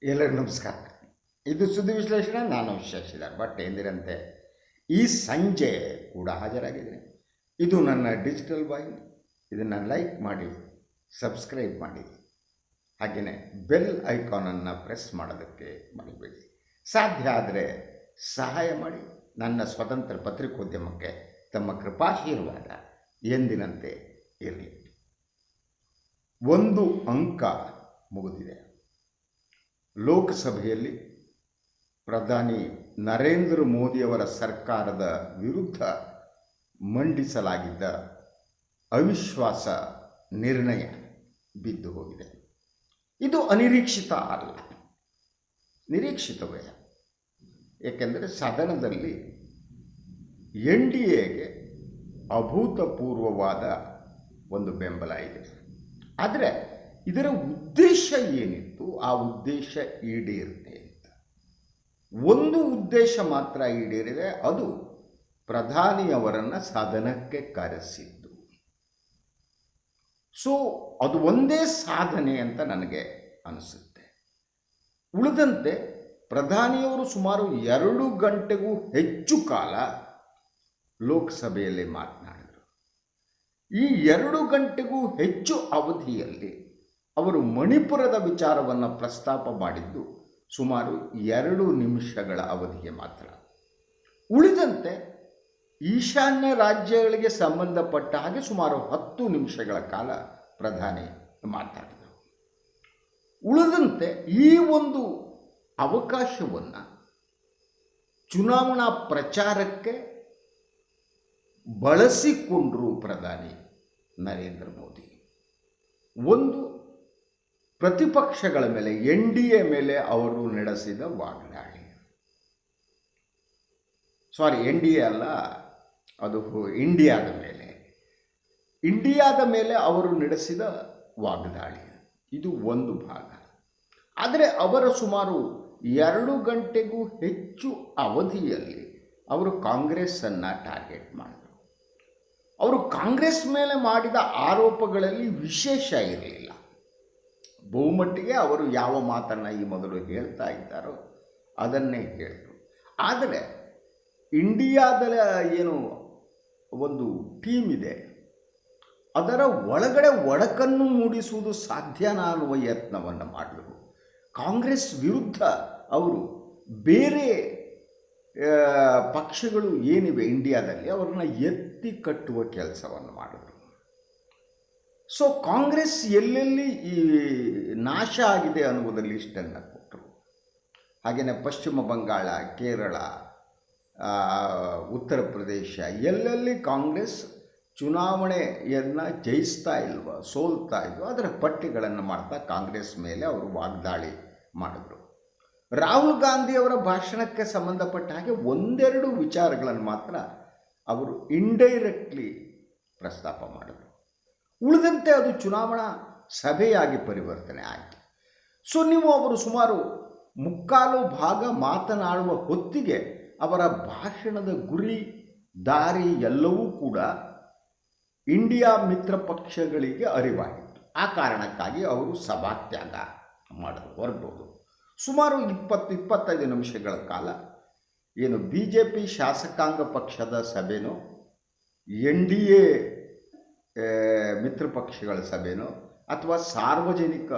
ಎಲ್ಲರಿಗೂ ನಮಸ್ಕಾರ. ಇದು ಸುದ್ದಿ ವಿಶ್ಲೇಷಣೆ. ನಾನು ಶಶಿಧರ್ ಭಟ್. ಎಂದಿರಂತೆ ಈ ಸಂಜೆ ಕೂಡ ಹಾಜರಾಗಿದ್ದೇನೆ. ಇದು ನನ್ನ ಡಿಜಿಟಲ್ ವಾಹಿನಿ. ಇದನ್ನು ಲೈಕ್ ಮಾಡಿ, ಸಬ್ಸ್ಕ್ರೈಬ್ ಮಾಡಿ, ಹಾಗೆಯೇ ಬೆಲ್ ಐಕಾನನ್ನು ಪ್ರೆಸ್ ಮಾಡೋದಕ್ಕೆ ಮರಿಬೇಡಿ. ಸಾಧ್ಯ ಆದರೆ ಸಹಾಯ ಮಾಡಿ. ನನ್ನ ಸ್ವತಂತ್ರ ಪತ್ರಿಕೋದ್ಯಮಕ್ಕೆ ತಮ್ಮ ಕೃಪಾಶೀರ್ವಾದ ಎಂದಿನಂತೆ ಇರಲಿ. ಒಂದು ಅಂಕ ಮುಗಿದಿದೆ. ಲೋಕಸಭೆಯಲ್ಲಿ ಪ್ರಧಾನಿ ನರೇಂದ್ರ ಮೋದಿಯವರ ಸರ್ಕಾರದ ವಿರುದ್ಧ ಮಂಡಿಸಲಾಗಿದ್ದ ಅವಿಶ್ವಾಸ ನಿರ್ಣಯ ಬಿದ್ದು ಹೋಗಿದೆ. ಇದು ಅನಿರೀಕ್ಷಿತ ಅಲ್ಲ, ನಿರೀಕ್ಷಿತವೇ. ಏಕೆಂದರೆ ಸದನದಲ್ಲಿ NDAಗೆ ಅಭೂತಪೂರ್ವವಾದ ಒಂದು ಬೆಂಬಲ ಇದೆ. ಆದರೆ ಇದರ ಉದ್ದೇಶ ಏನಿತ್ತು, ಆ ಉದ್ದೇಶ ಈಡೇರಿದೆ ಅಂತ. ಒಂದು ಉದ್ದೇಶ ಮಾತ್ರ ಈಡೇರಿದೆ, ಅದು ಪ್ರಧಾನಿಯವರನ್ನು ಸದನಕ್ಕೆ ಕರೆಸಿದ್ದು. ಸೊ ಅದು ಒಂದೇ ಸಾಧನೆ ಅಂತ ನನಗೆ ಅನಿಸುತ್ತೆ. ಉಳಿದಂತೆ ಪ್ರಧಾನಿಯವರು ಸುಮಾರು 2 ಗಂಟೆಗೂ ಹೆಚ್ಚು ಕಾಲ ಲೋಕಸಭೆಯಲ್ಲಿ ಮಾತನಾಡಿದರು. ಈ 2 ಗಂಟೆಗೂ ಹೆಚ್ಚು ಅವಧಿಯಲ್ಲಿ ಅವರು ಮಣಿಪುರದ ವಿಚಾರವನ್ನು ಪ್ರಸ್ತಾಪ ಮಾಡಿದ್ದು ಸುಮಾರು 2 ನಿಮಿಷಗಳ ಅವಧಿಗೆ ಮಾತ್ರ. ಉಳಿದಂತೆ ಈಶಾನ್ಯ ರಾಜ್ಯಗಳಿಗೆ ಸಂಬಂಧಪಟ್ಟ ಹಾಗೆ ಸುಮಾರು 10 ನಿಮಿಷಗಳ ಕಾಲ ಪ್ರಧಾನಿ ಮಾತಾಡಿದರು. ಉಳಿದಂತೆ ಈ ಒಂದು ಅವಕಾಶವನ್ನು ಚುನಾವಣಾ ಪ್ರಚಾರಕ್ಕೆ ಬಳಸಿಕೊಂಡರು ಪ್ರಧಾನಿ ನರೇಂದ್ರ ಮೋದಿ. ಒಂದು, ಪ್ರತಿಪಕ್ಷಗಳ ಮೇಲೆ, NDA ಮೇಲೆ ಅವರು ನಡೆಸಿದ ವಾಗ್ದಾಳಿ. NDA ಅಲ್ಲ, ಅದು ಇಂಡಿಯಾದ ಮೇಲೆ ಅವರು ನಡೆಸಿದ ವಾಗ್ದಾಳಿ. ಇದು ಒಂದು ಭಾಗ. ಆದರೆ ಅವರ ಸುಮಾರು 2 ಗಂಟೆಗೂ ಹೆಚ್ಚು ಅವಧಿಯಲ್ಲಿ ಅವರು ಕಾಂಗ್ರೆಸ್ಸನ್ನು ಟಾರ್ಗೆಟ್ ಮಾಡಿದರು. ಅವರು ಕಾಂಗ್ರೆಸ್ ಮೇಲೆ ಮಾಡಿದ ಆರೋಪಗಳಲ್ಲಿ ವಿಶೇಷ ಇರಲಿಲ್ಲ. ಬಹುಮಟ್ಟಿಗೆ ಅವರು ಯಾವ ಮಾತನ್ನು ಈ ಮೊದಲು ಹೇಳ್ತಾ ಇದ್ದಾರೋ ಅದನ್ನೇ ಹೇಳಿದರು. ಆದರೆ ಇಂಡಿಯಾದ ಏನು ಒಂದು ಟೀಮ್ ಇದೆ, ಅದರ ಒಳಗಡೆ ಒಡಕನ್ನು ಮೂಡಿಸುವುದು ಸಾಧ್ಯನಾ ಅನ್ನುವ ಯತ್ನವನ್ನು ಮಾಡಿದರು. ಕಾಂಗ್ರೆಸ್ ವಿರುದ್ಧ ಅವರು ಬೇರೆ ಪಕ್ಷಗಳು ಏನಿವೆ ಇಂಡಿಯಾದಲ್ಲಿ ಅವರನ್ನು ಎತ್ತಿ ಕಟ್ಟುವ ಕೆಲಸವನ್ನು ಮಾಡಿದರು. ಸೊ ಕಾಂಗ್ರೆಸ್ ಎಲ್ಲೆಲ್ಲಿ ಈ ನಾಶ ಆಗಿದೆ ಅನ್ನುವುದರಲ್ಲಿ ಲಿಸ್ಟನ್ನು ಕೊಟ್ಟರು. ಹಾಗೆಯೇ ಪಶ್ಚಿಮ ಬಂಗಾಳ, ಕೇರಳ, ಉತ್ತರ ಪ್ರದೇಶ ಎಲ್ಲೆಲ್ಲಿ ಕಾಂಗ್ರೆಸ್ ಚುನಾವಣೆಯನ್ನು ಜಯಿಸ್ತಾ ಇಲ್ವೋ, ಸೋಲ್ತಾ ಇಲ್ವೋ ಅದರ ಪಟ್ಟಿಗಳನ್ನು ಮಾಡ್ತಾ ಕಾಂಗ್ರೆಸ್ ಮೇಲೆ ಅವರು ವಾಗ್ದಾಳಿ ಮಾಡಿದರು. ರಾಹುಲ್ ಗಾಂಧಿಯವರ ಭಾಷಣಕ್ಕೆ ಸಂಬಂಧಪಟ್ಟ ಹಾಗೆ 1-2 ವಿಚಾರಗಳನ್ನು ಮಾತ್ರ ಅವರು ಇಂಡೈರೆಕ್ಟ್ಲಿ ಪ್ರಸ್ತಾಪ ಮಾಡಿದರು. ಉಳಿದಂತೆ ಅದು ಚುನಾವಣಾ ಸಭೆಯಾಗಿ ಪರಿವರ್ತನೆ ಆಯಿತು. ಸೊ ನೀವು ಅವರು ಸುಮಾರು 3/4 ಭಾಗ ಮಾತನಾಡುವ ಹೊತ್ತಿಗೆ ಅವರ ಭಾಷಣದ ಗುರಿ, ದಾರಿ ಎಲ್ಲವೂ ಕೂಡ ಇಂಡಿಯಾ ಮಿತ್ರ ಪಕ್ಷಗಳಿಗೆ ಅರಿವಾಗಿತ್ತು. ಆ ಕಾರಣಕ್ಕಾಗಿ ಅವರು ಸಭಾತ್ಯಾಗ ಮಾಡಲು ಹೊರಟೋದು. ಸುಮಾರು 20-25 ನಿಮಿಷಗಳ ಕಾಲ ಏನು BJP ಶಾಸಕಾಂಗ ಪಕ್ಷದ ಸಭೆನೋ, NDA ಮಿತ್ರಪಕ್ಷಗಳ ಸಭೆನೋ ಅಥವಾ ಸಾರ್ವಜನಿಕ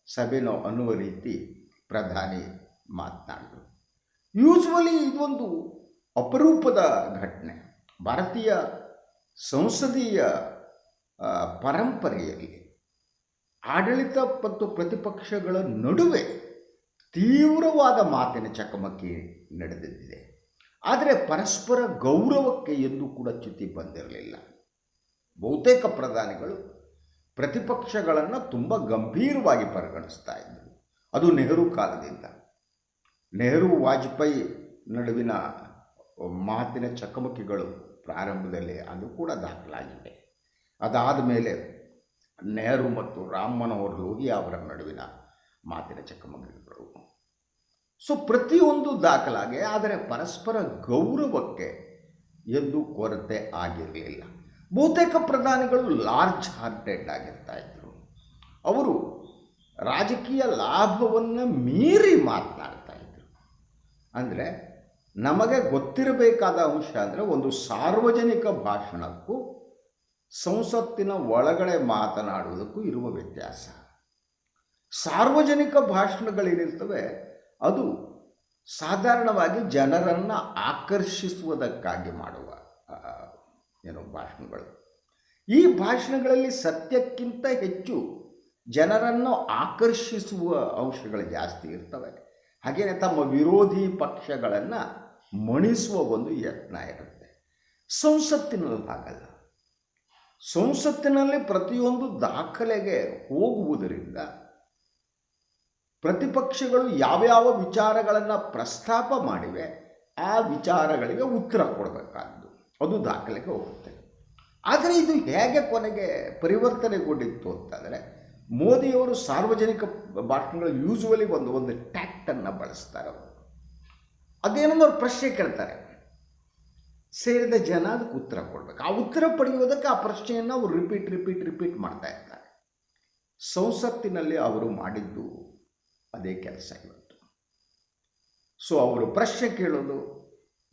ಸಭೆನೋ ಅನ್ನುವ ರೀತಿ ಪ್ರಧಾನಿ ಮಾತನಾಡಿದರು. ಯೂಶ್ವಲಿ ಇದೊಂದು ಅಪರೂಪದ ಘಟನೆ. ಭಾರತೀಯ ಸಂಸದೀಯ ಪರಂಪರೆಯಲ್ಲಿ ಆಡಳಿತ ಮತ್ತು ಪ್ರತಿಪಕ್ಷಗಳ ನಡುವೆ ತೀವ್ರವಾದ ಮಾತಿನ ಚಕಮಕಿ ನಡೆದಿದೆ. ಆದರೆ ಪರಸ್ಪರ ಗೌರವಕ್ಕೆ ಎಂದೂ ಕೂಡ ಚ್ಯುತಿ ಬಂದಿರಲಿಲ್ಲ. ಬಹುತೇಕ ಪ್ರಧಾನಿಗಳು ಪ್ರತಿಪಕ್ಷಗಳನ್ನು ತುಂಬ ಗಂಭೀರವಾಗಿ ಪರಿಗಣಿಸ್ತಾ ಇದ್ದರು. ಅದು ನೆಹರು ಕಾಲದಿಂದ. ನೆಹರು ವಾಜಪೇಯಿ ನಡುವಿನ ಮಾತಿನ ಚಕಮಕಿಗಳು ಪ್ರಾರಂಭದಲ್ಲಿ ಅದು ಕೂಡ ದಾಖಲಾಗಿದೆ. ಅದಾದ ಮೇಲೆ ನೆಹರು ಮತ್ತು ರಾಮ್ ಮನೋಹರ್ ಲೋಹಿಯಾ ಅವರ ನಡುವಿನ ಮಾತಿನ ಚಕಮಕಿಗಳು. ಸೊ ಪ್ರತಿಯೊಂದು ದಾಖಲಾಗಿ, ಆದರೆ ಪರಸ್ಪರ ಗೌರವಕ್ಕೆ ಎಂದು ಕೊರತೆ ಆಗಿರಲಿಲ್ಲ. ಬಹುತೇಕ ಪ್ರಧಾನಿಗಳು ಲಾರ್ಜ್ ಹಾರ್ಟೆಡ್ ಆಗಿರ್ತಾ ಇದ್ದರು. ಅವರು ರಾಜಕೀಯ ಲಾಭವನ್ನು ಮೀರಿ ಮಾತನಾಡ್ತಾ ಇದ್ರು. ಅಂದರೆ ನಮಗೆ ಗೊತ್ತಿರಬೇಕಾದ ಅಂಶ ಅಂದರೆ ಒಂದು ಸಾರ್ವಜನಿಕ ಭಾಷಣಕ್ಕೂ ಸಂಸತ್ತಿನ ಒಳಗಡೆ ಮಾತನಾಡುವುದಕ್ಕೂ ಇರುವ ವ್ಯತ್ಯಾಸ. ಸಾರ್ವಜನಿಕ ಭಾಷಣಗಳೇನಿರ್ತವೆ ಅದು ಸಾಧಾರಣವಾಗಿ ಜನರನ್ನು ಆಕರ್ಷಿಸುವುದಕ್ಕಾಗಿ ಮಾಡುವ ಭಾಷಣಗಳು. ಈ ಭಾಷಣಗಳಲ್ಲಿ ಸತ್ಯಕ್ಕಿಂತ ಹೆಚ್ಚು ಜನರನ್ನು ಆಕರ್ಷಿಸುವ ಅಂಶಗಳು ಜಾಸ್ತಿ ಇರ್ತವೆ. ಹಾಗೆಯೇ ತಮ್ಮ ವಿರೋಧಿ ಪಕ್ಷಗಳನ್ನು ಮಣಿಸುವ ಒಂದು ಯತ್ನ ಇರುತ್ತೆ. ಸಂಸತ್ತಿನಲ್ಲಿ ಹಾಗಲ್ಲ. ಸಂಸತ್ತಿನಲ್ಲಿ ಪ್ರತಿಯೊಂದು ದಾಖಲೆಗೆ ಹೋಗುವುದರಿಂದ ಪ್ರತಿಪಕ್ಷಗಳು ಯಾವ್ಯಾವ ವಿಚಾರಗಳನ್ನು ಪ್ರಸ್ತಾಪ ಮಾಡಿವೆ ಆ ವಿಚಾರಗಳಿಗೆ ಉತ್ತರ ಕೊಡಬೇಕಾದ್ದು ಅದು ದಾಖಲೆಗೆ ಹೋಗುತ್ತೆ. ಆದರೆ ಇದು ಹೇಗೆ ಕೊನೆಗೆ ಪರಿವರ್ತನೆಗೊಂಡಿತ್ತು ಅಂತಂದರೆ, ಮೋದಿಯವರು ಸಾರ್ವಜನಿಕ ಭಾಷಣಗಳು ಯೂಸುವಲಿ ಒಂದು ಟ್ಯಾಕ್ಟನ್ನು ಬಳಸ್ತಾರೆ. ಅವರು ಅದೇನಂದ್ರೆ ಅವ್ರು ಪ್ರಶ್ನೆ ಕೇಳ್ತಾರೆ, ಸೇರಿದ ಜನ ಅದಕ್ಕೆ ಉತ್ತರ ಕೊಡಬೇಕು. ಆ ಉತ್ತರ ಪಡೆಯುವುದಕ್ಕೆ ಆ ಪ್ರಶ್ನೆಯನ್ನು ಅವರು ರಿಪೀಟ್ ಮಾಡ್ತಾ ಇರ್ತಾರೆ. ಸಂಸತ್ತಿನಲ್ಲಿ ಅವರು ಮಾಡಿದ್ದು ಅದೇ ಕೆಲಸ ಇವತ್ತು. ಸೊ ಅವರು ಪ್ರಶ್ನೆ ಕೇಳೋದು,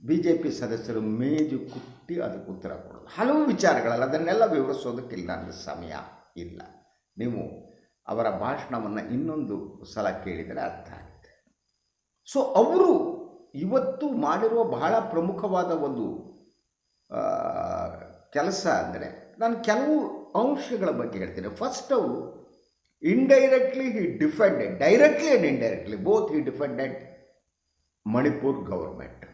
BJP ಸದಸ್ಯರು ಮೇಜು ಕುಟ್ಟಿ ಅದಕ್ಕೆ ಉತ್ತರ ಕೊಡೋದು. ಹಲವು ವಿಚಾರಗಳಲ್ಲ, ಅದನ್ನೆಲ್ಲ ವಿವರಿಸೋದಕ್ಕಿಲ್ಲ, ನನಗೆ ಸಮಯ ಇಲ್ಲ. ನೀವು ಅವರ ಭಾಷಣವನ್ನು ಇನ್ನೊಂದು ಸಲ ಕೇಳಿದರೆ ಅರ್ಥ ಆಗುತ್ತೆ. ಸೊ ಅವರು ಇವತ್ತು ಮಾಡಿರುವ ಬಹಳ ಪ್ರಮುಖವಾದ ಒಂದು ಕೆಲಸ ಅಂದರೆ, ನಾನು ಕೆಲವು ಅಂಶಗಳ ಬಗ್ಗೆ ಹೇಳ್ತೀನಿ. ಫಸ್ಟ್ ಅವರು indirectly directly and indirectly both he defended Manipur government.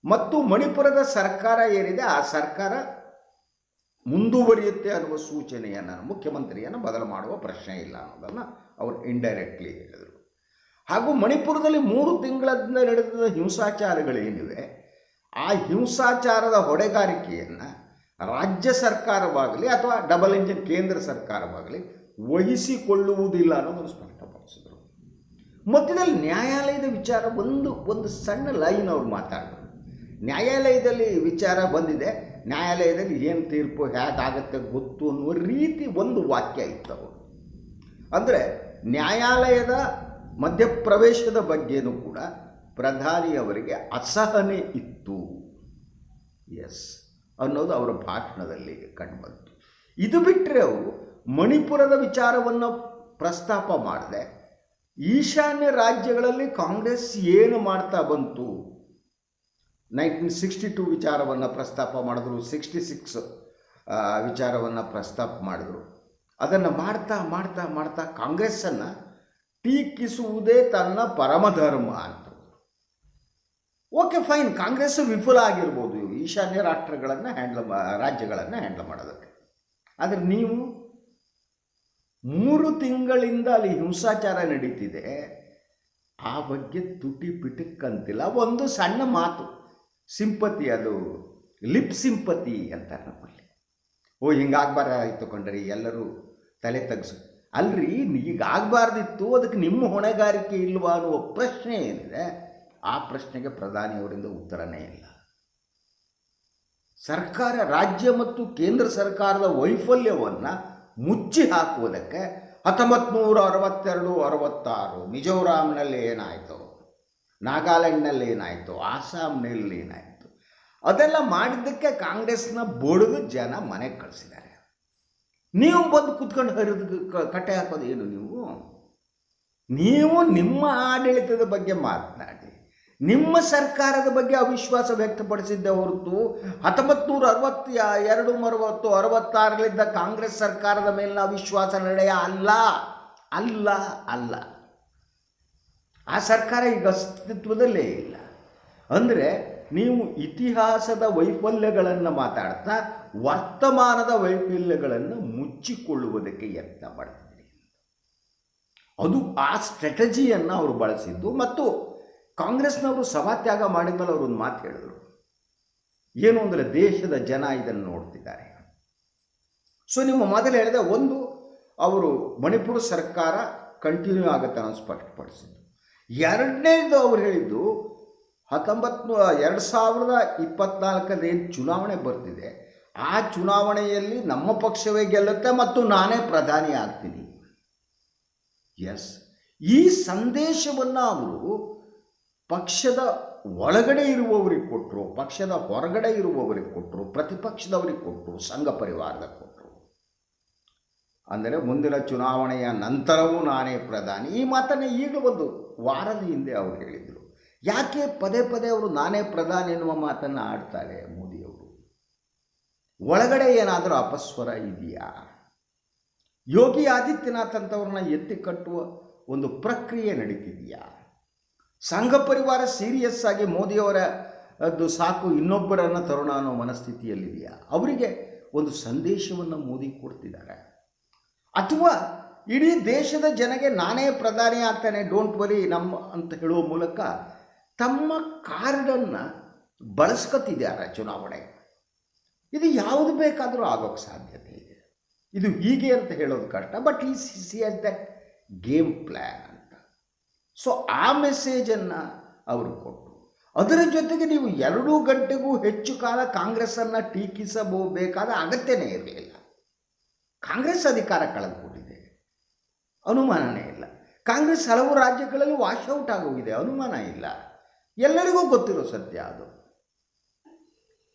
ಮತ್ತು ಮಣಿಪುರದ ಸರ್ಕಾರ ಏನಿದೆ ಆ ಸರ್ಕಾರ ಮುಂದುವರಿಯುತ್ತೆ ಅನ್ನುವ ಸೂಚನೆಯನ್ನು, ಮುಖ್ಯಮಂತ್ರಿಯನ್ನು ಬದಲು ಮಾಡುವ ಪ್ರಶ್ನೆ ಇಲ್ಲ ಅನ್ನೋದನ್ನು ಅವರು ಇಂಡೈರೆಕ್ಟ್ಲಿ ಹೇಳಿದರು. ಹಾಗೂ ಮಣಿಪುರದಲ್ಲಿ 3 ತಿಂಗಳಿಂದ ನಡೆದ ಹಿಂಸಾಚಾರಗಳೇನಿವೆ ಆ ಹಿಂಸಾಚಾರದ ಹೊಣೆಗಾರಿಕೆಯನ್ನು ರಾಜ್ಯ ಸರ್ಕಾರವಾಗಲಿ ಅಥವಾ ಡಬಲ್ ಇಂಜಿನ್ ಕೇಂದ್ರ ಸರ್ಕಾರವಾಗಲಿ ವಹಿಸಿಕೊಳ್ಳುವುದಿಲ್ಲ ಅನ್ನೋದನ್ನು ಸ್ಪಷ್ಟಪಡಿಸಿದರು. ಮಧ್ಯದಲ್ಲಿ ನ್ಯಾಯಾಲಯದ ವಿಚಾರ ಒಂದು ಸಣ್ಣ ಲೈನ್ ಅವ್ರು ಮಾತಾಡಿದರು. ನ್ಯಾಯಾಲಯದಲ್ಲಿ ವಿಚಾರ ಬಂದಿದೆ, ನ್ಯಾಯಾಲಯದಲ್ಲಿ ಏನು ತೀರ್ಪು ಹೇಗಾಗುತ್ತೆ ಗೊತ್ತು ಅನ್ನುವ ರೀತಿ ಒಂದು ವಾಕ್ಯ ಇತ್ತು ಅವರು. ಅಂದರೆ ನ್ಯಾಯಾಲಯದ ಮಧ್ಯಪ್ರವೇಶದ ಬಗ್ಗೆಯೂ ಕೂಡ ಪ್ರಧಾನಿಯವರಿಗೆ ಅಸಹನೆ ಇತ್ತು ಅನ್ನೋದು ಅವರ ಭಾಷಣದಲ್ಲಿ ಕಂಡುಬಂತು. ಇದು ಬಿಟ್ಟರೆ ಅವರು ಮಣಿಪುರದ ವಿಚಾರವನ್ನು ಪ್ರಸ್ತಾಪ ಮಾಡದೆ ಈಶಾನ್ಯ ರಾಜ್ಯಗಳಲ್ಲಿ ಕಾಂಗ್ರೆಸ್ ಏನು ಮಾಡ್ತಾ ಬಂತು, 1962 ವಿಚಾರವನ್ನು ಪ್ರಸ್ತಾಪ ಮಾಡಿದ್ರು, 66 ವಿಚಾರವನ್ನು ಪ್ರಸ್ತಾಪ ಮಾಡಿದ್ರು. ಅದನ್ನು ಮಾಡ್ತಾ ಮಾಡ್ತಾ ಮಾಡ್ತಾ ಕಾಂಗ್ರೆಸ್ಸನ್ನು ಟೀಕಿಸುವುದೇ ತನ್ನ ಪರಮಧರ್ಮ ಅಂತ. ಓಕೆ ಫೈನ್, ಕಾಂಗ್ರೆಸ್ ವಿಫಲ ಆಗಿರ್ಬೋದು ಈಶಾನ್ಯ ರಾಷ್ಟ್ರಗಳನ್ನು ರಾಜ್ಯಗಳನ್ನು ಹ್ಯಾಂಡಲ್ ಮಾಡೋದಕ್ಕೆ. ಆದರೆ ನೀವು 3 ತಿಂಗಳಿಂದ ಅಲ್ಲಿ ಹಿಂಸಾಚಾರ ನಡೀತಿದೆ, ಆ ಬಗ್ಗೆ ತುಟಿ ಪಿಟಕ್ಕಂತಿಲ್ಲ. ಒಂದು ಸಣ್ಣ ಮಾತು ಸಿಂಪತಿ, ಅದು ಲಿಪ್ ಸಿಂಪತಿ ಅಂತಾರೆ ನಮ್ಮಲ್ಲಿ. ಹಿಂಗಾಗಬಾರ್ದಾಗಿತ್ತು ಕೊಂಡ್ರಿ, ಎಲ್ಲರೂ ತಲೆ ತಗ್ಸು. ಅಲ್ರಿ, ಹೀಗಾಗಬಾರ್ದಿತ್ತು, ಅದಕ್ಕೆ ನಿಮ್ಮ ಹೊಣೆಗಾರಿಕೆ ಇಲ್ವಾ ಅನ್ನುವ ಪ್ರಶ್ನೆ ಏನಿದೆ ಆ ಪ್ರಶ್ನೆಗೆ ಪ್ರಧಾನಿಯವರಿಂದ ಉತ್ತರನೇ ಇಲ್ಲ. ಸರ್ಕಾರ, ರಾಜ್ಯ ಮತ್ತು ಕೇಂದ್ರ ಸರ್ಕಾರದ ವೈಫಲ್ಯವನ್ನು ಮುಚ್ಚಿ ಹಾಕುವುದಕ್ಕೆ 1962, 66 ಮಿಜೋರಾಂನಲ್ಲಿ ಏನಾಯಿತು, ನಾಗಾಲ್ಯಾಂಡ್ನಲ್ಲಿ ಏನಾಯಿತು, ಆಸಾಂನಲ್ಲಿ ಏನಾಯಿತು, ಅದೆಲ್ಲ ಮಾಡಿದ್ದಕ್ಕೆ ಕಾಂಗ್ರೆಸ್ನ ಬಡಿದು ಜನ ಮನೆಗೆ ಕಳಿಸಿದ್ದಾರೆ. ನೀವು ಬಂದು ಕುತ್ಕೊಂಡು ಹರಿದು ಕಟ್ಟೆ ಹಾಕೋದು ಏನು? ನೀವು ನಿಮ್ಮ ಆಡಳಿತದ ಬಗ್ಗೆ ಮಾತನಾಡಿ, ನಿಮ್ಮ ಸರ್ಕಾರದ ಬಗ್ಗೆ ಅವಿಶ್ವಾಸ ವ್ಯಕ್ತಪಡಿಸಿದ್ದೆ ಹೊರತು 1962, 66ರಿಂದ ಕಾಂಗ್ರೆಸ್ ಸರ್ಕಾರದ ಮೇಲಿನ ಅವಿಶ್ವಾಸ ನಡೆಯ ಅಲ್ಲ. ಆ ಸರ್ಕಾರ ಈಗ ಅಸ್ತಿತ್ವದಲ್ಲೇ ಇಲ್ಲ. ಅಂದರೆ ನೀವು ಇತಿಹಾಸದ ವೈಫಲ್ಯಗಳನ್ನು ಮಾತಾಡ್ತಾ ವರ್ತಮಾನದ ವೈಫಲ್ಯಗಳನ್ನು ಮುಚ್ಚಿಕೊಳ್ಳುವುದಕ್ಕೆ ಯತ್ನ ಮಾಡ್ತಿದ್ದೀರಿ. ಅದು ಆ ಸ್ಟ್ರಾಟಜಿಯನ್ನು ಅವರು ಬಳಸಿದ್ದು. ಮತ್ತು ಕಾಂಗ್ರೆಸ್ನವರು ಸಭಾತ್ಯಾಗ ಮಾಡಿದ ಮೇಲೆ ಅವರು ಒಂದು ಮಾತು ಹೇಳಿದರು, ಏನು ಅಂದರೆ ದೇಶದ ಜನ ಇದನ್ನು ನೋಡ್ತಿದ್ದಾರೆ. ಸೊ ನಿಮ್ಮ ಮೊದಲು ಹೇಳಿದೆ, ಒಂದು ಅವರು ಮಣಿಪುರ ಸರ್ಕಾರ ಕಂಟಿನ್ಯೂ ಆಗುತ್ತೆ ಅನ್ನೋ ಸ್ಪಷ್ಟಪಡಿಸಿದ್ದು. ಎರಡನೇದು ಅವ್ರು ಹೇಳಿದ್ದು 2024 ಏನು ಚುನಾವಣೆ ಬರ್ತಿದೆ ಆ ಚುನಾವಣೆಯಲ್ಲಿ ನಮ್ಮ ಪಕ್ಷವೇ ಗೆಲ್ಲುತ್ತೆ ಮತ್ತು ನಾನೇ ಪ್ರಧಾನಿ ಆಗ್ತೀನಿ. ಎಸ್, ಈ ಸಂದೇಶವನ್ನು ಅವರು ಪಕ್ಷದ ಒಳಗಡೆ ಇರುವವರಿಗೆ ಕೊಟ್ಟರು, ಪಕ್ಷದ ಹೊರಗಡೆ ಇರುವವರಿಗೆ ಕೊಟ್ಟರು, ಪ್ರತಿಪಕ್ಷದವರಿಗೆ ಕೊಟ್ಟರು, ಸಂಘ ಪರಿವಾರದ ಕೊಟ್ಟರು. ಅಂದರೆ ಮುಂದಿನ ಚುನಾವಣೆಯ ನಂತರವೂ ನಾನೇ ಪ್ರಧಾನಿ. ಈ ಮಾತನ್ನು ಈಗ ಒಂದು ವಾರದ ಹಿಂದೆ ಅವರು ಹೇಳಿದರು. ಯಾಕೆ ಪದೇ ಪದೇ ಅವರು ನಾನೇ ಪ್ರಧಾನಿ ಎನ್ನುವ ಮಾತನ್ನು ಆಡ್ತಾರೆ ಮೋದಿಯವರು? ಒಳಗಡೆ ಏನಾದರೂ ಅಪಸ್ವರ ಇದೆಯಾ? ಯೋಗಿ ಆದಿತ್ಯನಾಥ್ ಅಂತವ್ರನ್ನ ಎತ್ತಿ ಕಟ್ಟುವ ಒಂದು ಪ್ರಕ್ರಿಯೆ ನಡೀತಿದೆಯಾ? ಸಂಘ ಪರಿವಾರ ಸೀರಿಯಸ್ ಆಗಿ ಮೋದಿಯವರ ಅದು ಸಾಕು ಇನ್ನೊಬ್ಬರನ್ನು ತರೋಣ ಅನ್ನೋ ಮನಸ್ಥಿತಿಯಲ್ಲಿದೆಯಾ? ಅವರಿಗೆ ಒಂದು ಸಂದೇಶವನ್ನು ಮೋದಿ ಕೊಡ್ತಿದ್ದಾರೆ, ಅಥವಾ ಇಡೀ ದೇಶದ ಜನಗೆ ನಾನೇ ಪ್ರಧಾನಿ ಆಗ್ತಾನೆ, ಡೋಂಟ್ ವರಿ ನಮ್ಮ ಅಂತ ಹೇಳುವ ಮೂಲಕ ತಮ್ಮ ಕಾರ್ಡನ್ನು ಬಳಸ್ಕೊತಿದ್ದಾರೆ ಚುನಾವಣೆ? ಇದು ಯಾವುದು ಬೇಕಾದರೂ ಆಗೋಕ್ಕೆ ಸಾಧ್ಯತೆ ಇದೆ. ಇದು ಹೀಗೆ ಅಂತ ಹೇಳೋದು ಕಷ್ಟ, ಬಟ್ ಈ C as that game plan ಅಂತ. ಸೊ ಆ ಮೆಸೇಜನ್ನು ಅವರು ಕೊಟ್ಟರು. ಅದರ ಜೊತೆಗೆ ನೀವು 2 ಗಂಟೆಗೂ ಹೆಚ್ಚು ಕಾಲ ಕಾಂಗ್ರೆಸ್ಸನ್ನು ಟೀಕಿಸಬೇಕಾದ ಅಗತ್ಯನೇ ಇರಲಿಲ್ಲ. ಕಾಂಗ್ರೆಸ್ ಅಧಿಕಾರ ಕಳೆದುಕೊಂಡಿದೆ, ಅನುಮಾನನೇ ಇಲ್ಲ. ಕಾಂಗ್ರೆಸ್ ಹಲವು ರಾಜ್ಯಗಳಲ್ಲಿ ವಾಶೌಟ್ ಆಗೋಗಿದೆ, ಅನುಮಾನ ಇಲ್ಲ. ಎಲ್ಲರಿಗೂ ಗೊತ್ತಿರೋ ಸತ್ಯ ಅದು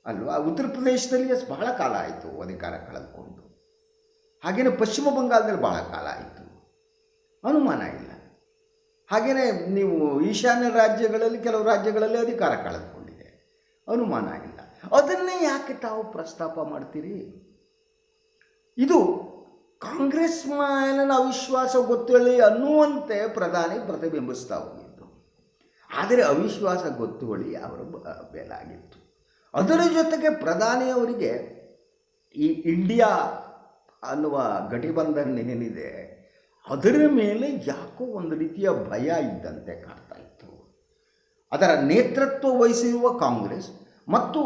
ಅಲ್ವಾ? ಉತ್ತರ ಪ್ರದೇಶದಲ್ಲಿ ಬಹಳ ಕಾಲ ಆಯಿತು ಅಧಿಕಾರ ಕಳೆದುಕೊಂಡು. ಹಾಗೆಯೇ ಪಶ್ಚಿಮ ಬಂಗಾಳದಲ್ಲಿ ಬಹಳ ಕಾಲ ಆಯಿತು, ಅನುಮಾನ ಇಲ್ಲ. ಹಾಗೆಯೇ ನೀವು ಈಶಾನ್ಯ ರಾಜ್ಯಗಳಲ್ಲಿ ಕೆಲವು ರಾಜ್ಯಗಳಲ್ಲಿ ಅಧಿಕಾರ ಕಳೆದುಕೊಂಡಿದೆ, ಅನುಮಾನ ಇಲ್ಲ. ಅದನ್ನೇ ಯಾಕೆ ತಾವು ಪ್ರಸ್ತಾಪ ಮಾಡ್ತೀರಿ? ಇದು ಕಾಂಗ್ರೆಸ್ ಮೇಲಿನ ಅವಿಶ್ವಾಸ ಗೊತ್ತುವಳಿ ಅನ್ನುವಂತೆ ಪ್ರಧಾನಿ ಪ್ರತಿಬಿಂಬಿಸ್ತಾ ಹೋಗಿದ್ದು. ಆದರೆ ಅವಿಶ್ವಾಸ ಗೊತ್ತುವಳಿ ಅವರ ಮೇಲಾಗಿತ್ತು. ಅದರ ಜೊತೆಗೆ ಪ್ರಧಾನಿಯವರಿಗೆ ಈ ಇಂಡಿಯಾ ಅನ್ನುವ ಗಠಬಂಧನ್ ಏನಿದೆ ಅದರ ಮೇಲೆ ಯಾಕೋ ಒಂದು ರೀತಿಯ ಭಯ ಇದ್ದಂತೆ ಕಾಡ್ತಾ ಇತ್ತು. ಅದರ ನೇತೃತ್ವ ವಹಿಸಿರುವ ಕಾಂಗ್ರೆಸ್ ಮತ್ತು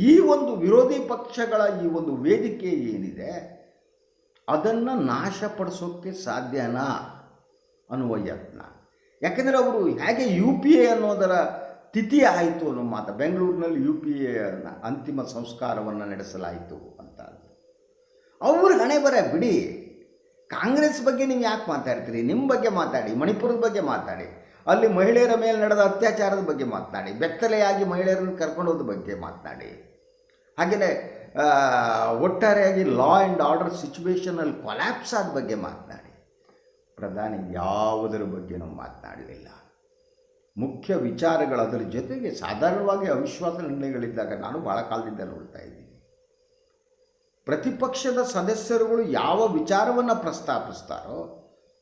ಈ ಒಂದು ವಿರೋಧಿ ಪಕ್ಷಗಳ ಈ ಒಂದು ವೇದಿಕೆ ಏನಿದೆ ಅದನ್ನು ನಾಶಪಡಿಸೋಕ್ಕೆ ಸಾಧ್ಯನಾ ಅನ್ನುವ ಯತ್ನ. ಯಾಕೆಂದರೆ ಅವರು ಹೇಗೆ UPA ಅನ್ನೋದರ ತಿಥಿ ಆಯಿತು ಅನ್ನೋ ಮಾತು, ಬೆಂಗಳೂರಿನಲ್ಲಿ UPA ಅಂತಿಮ ಸಂಸ್ಕಾರವನ್ನು ನಡೆಸಲಾಯಿತು ಅಂತ. ಅವ್ರ ಹಣೆ ಬರ ಬಿಡಿ. ಕಾಂಗ್ರೆಸ್ ಬಗ್ಗೆ ನೀವು ಯಾಕೆ ಮಾತಾಡ್ತೀರಿ? ನಿಮ್ಮ ಬಗ್ಗೆ ಮಾತಾಡಿ, ಮಣಿಪುರದ ಬಗ್ಗೆ ಮಾತಾಡಿ, ಅಲ್ಲಿ ಮಹಿಳೆಯರ ಮೇಲೆ ನಡೆದ ಅತ್ಯಾಚಾರದ ಬಗ್ಗೆ ಮಾತನಾಡಿ, ಬೆತ್ತಲೆಯಾಗಿ ಮಹಿಳೆಯರನ್ನು ಕರ್ಕೊಂಡೋದ ಬಗ್ಗೆ ಮಾತನಾಡಿ, ಹಾಗೆಯೇ ಒಟ್ಟಾರೆಯಾಗಿ ಲಾ ಆ್ಯಂಡ್ ಆರ್ಡರ್ ಸಿಚುವೇಷನಲ್ಲಿ ಕೊಲ್ಯಾಪ್ಸ್ ಆದ ಬಗ್ಗೆ ಮಾತನಾಡಿ. ಪ್ರಧಾನಿ ಯಾವುದರ ಬಗ್ಗೆನೂ ಮಾತನಾಡಲಿಲ್ಲ. ಮುಖ್ಯ ವಿಚಾರಗಳು ಅದರ ಜೊತೆಗೆ ಸಾಧಾರಣವಾಗಿ ಅವಿಶ್ವಾಸ ನಿರ್ಣಯಗಳಿದ್ದಾಗ ನಾನು ಭಾಳ ಕಾಲದಿಂದ ನೋಡ್ತಾ ಇದ್ದೀನಿ, ಪ್ರತಿಪಕ್ಷದ ಸದಸ್ಯರುಗಳು ಯಾವ ವಿಚಾರವನ್ನು ಪ್ರಸ್ತಾಪಿಸ್ತಾರೋ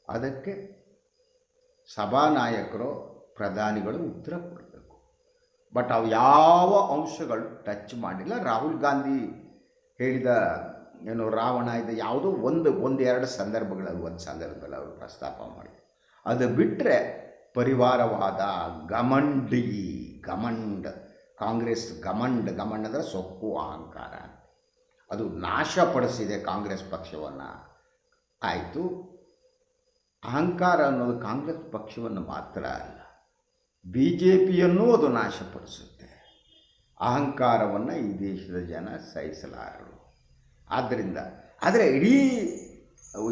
ಅದಕ್ಕೆ ಸಭಾನಾಯಕರು ಪ್ರಧಾನಿಗಳು ಉತ್ತರ ಕೊಡಬೇಕು. ಬಟ್ ಅವು ಯಾವ ಅಂಶಗಳು ಟಚ್ ಮಾಡಿಲ್ಲ. ರಾಹುಲ್ ಗಾಂಧಿ ಹೇಳಿದ ಏನು ರಾವಣ ಇದೆ ಯಾವುದೋ ಒಂದೆರಡು ಸಂದರ್ಭಗಳಲ್ಲಿ ಅವರು ಪ್ರಸ್ತಾಪ ಮಾಡಿ, ಅದು ಬಿಟ್ಟರೆ ಪರಿವಾರವಾದ ಗಮಂಡ್ ಕಾಂಗ್ರೆಸ್ ಗಮಂಡ್ ಅಂದರೆ ಸೊಕ್ಕು ಅಹಂಕಾರ, ಅದು ನಾಶಪಡಿಸಿದೆ ಕಾಂಗ್ರೆಸ್ ಪಕ್ಷವನ್ನು. ಆಯಿತು, ಅಹಂಕಾರ ಅನ್ನೋದು ಕಾಂಗ್ರೆಸ್ ಪಕ್ಷವನ್ನು ಮಾತ್ರ ಅಲ್ಲ, BJPಯನ್ನೂ ಅದು ನಾಶಪಡಿಸುತ್ತೆ. ಅಹಂಕಾರವನ್ನು ಈ ದೇಶದ ಜನ ಸಹಿಸಲಾರರು. ಆದ್ದರಿಂದ ಆದರೆ ಇಡೀ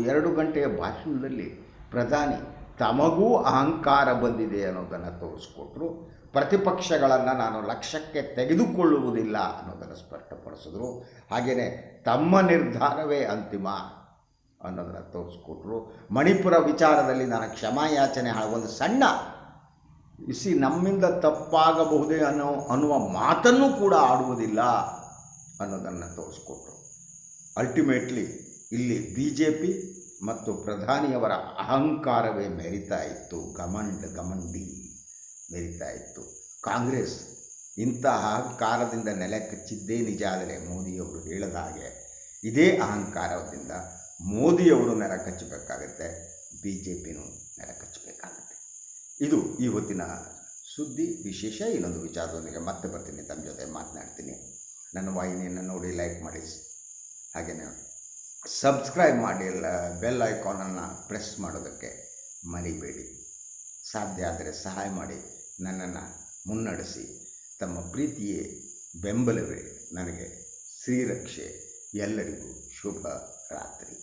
2 ಗಂಟೆಯ ಭಾಷಣದಲ್ಲಿ ಪ್ರಧಾನಿ ತಮಗೂ ಅಹಂಕಾರ ಬಂದಿದೆ ಅನ್ನೋದನ್ನು ತೋರಿಸ್ಕೊಟ್ರು. ಪ್ರತಿಪಕ್ಷಗಳನ್ನು ನಾನು ಲಕ್ಷ್ಯಕ್ಕೆ ತೆಗೆದುಕೊಳ್ಳುವುದಿಲ್ಲ ಅನ್ನೋದನ್ನು ಸ್ಪಷ್ಟಪಡಿಸಿದ್ರು. ಹಾಗೆಯೇ ತಮ್ಮ ನಿರ್ಧಾರವೇ ಅಂತಿಮ ಅನ್ನೋದನ್ನು ತೋರಿಸ್ಕೊಟ್ರು. ಮಣಿಪುರ ವಿಚಾರದಲ್ಲಿ ನಾನು ಕ್ಷಮಾಯಾಚನೆ ಒಂದು ಸಣ್ಣ ನಮ್ಮಿಂದ ತಪ್ಪಾಗಬಹುದೇ ಅನ್ನುವ ಮಾತನ್ನು ಕೂಡ ಆಡುವುದಿಲ್ಲ ಅನ್ನೋದನ್ನು ತೋರಿಸ್ಕೊಟ್ರು. ಅಲ್ಟಿಮೇಟ್ಲಿ ಇಲ್ಲಿ BJP ಮತ್ತು ಪ್ರಧಾನಿಯವರ ಅಹಂಕಾರವೇ ಮೆರಿತಾ ಇತ್ತು, ಗಮಂಡಿ ಮೆರಿತಾ ಇತ್ತು. ಕಾಂಗ್ರೆಸ್ ಇಂತಹ ಅಹಂಕಾರದಿಂದ ನೆಲೆ ಕಚ್ಚಿದ್ದೇ ನಿಜ. ಆದರೆ ಮೋದಿಯವರು ಹೇಳಿದ ಹಾಗೆ ಇದೇ ಅಹಂಕಾರದಿಂದ ಮೋದಿಯವರು ನೆಲ ಕಚ್ಚಬೇಕಾಗತ್ತೆ, BJPನೂ ನೆಲ ಕಚ್ಚಬೇಕಾಗತ್ತೆ. ಇದು ಈ ಹೊತ್ತಿನ ಸುದ್ದಿ ವಿಶೇಷ. ಇನ್ನೊಂದು ವಿಚಾರದೊಂದಿಗೆ ಮತ್ತೆ ಬರ್ತೀನಿ, ತಮ್ಮ ಜೊತೆ ಮಾತನಾಡ್ತೀನಿ. ನನ್ನ ವಾಹಿನಿಯನ್ನು ನೋಡಿ ಲೈಕ್ ಮಾಡಿ, ಹಾಗೆಯೇ ಸಬ್ಸ್ಕ್ರೈಬ್ ಮಾಡಿ, ಬೆಲ್ ಐಕಾನನ್ನು ಪ್ರೆಸ್ ಮಾಡೋದಕ್ಕೆ ಮರಿಬೇಡಿ. ಸಾಧ್ಯ ಆದರೆ ಸಹಾಯ ಮಾಡಿ, ನನ್ನನ್ನು ಮುನ್ನಡೆಸಿ. ತಮ್ಮ ಪ್ರೀತಿಯೇ ಬೆಂಬಲವೇ ನನಗೆ ಶ್ರೀರಕ್ಷೆ. ಎಲ್ಲರಿಗೂ ಶುಭ ರಾತ್ರಿ.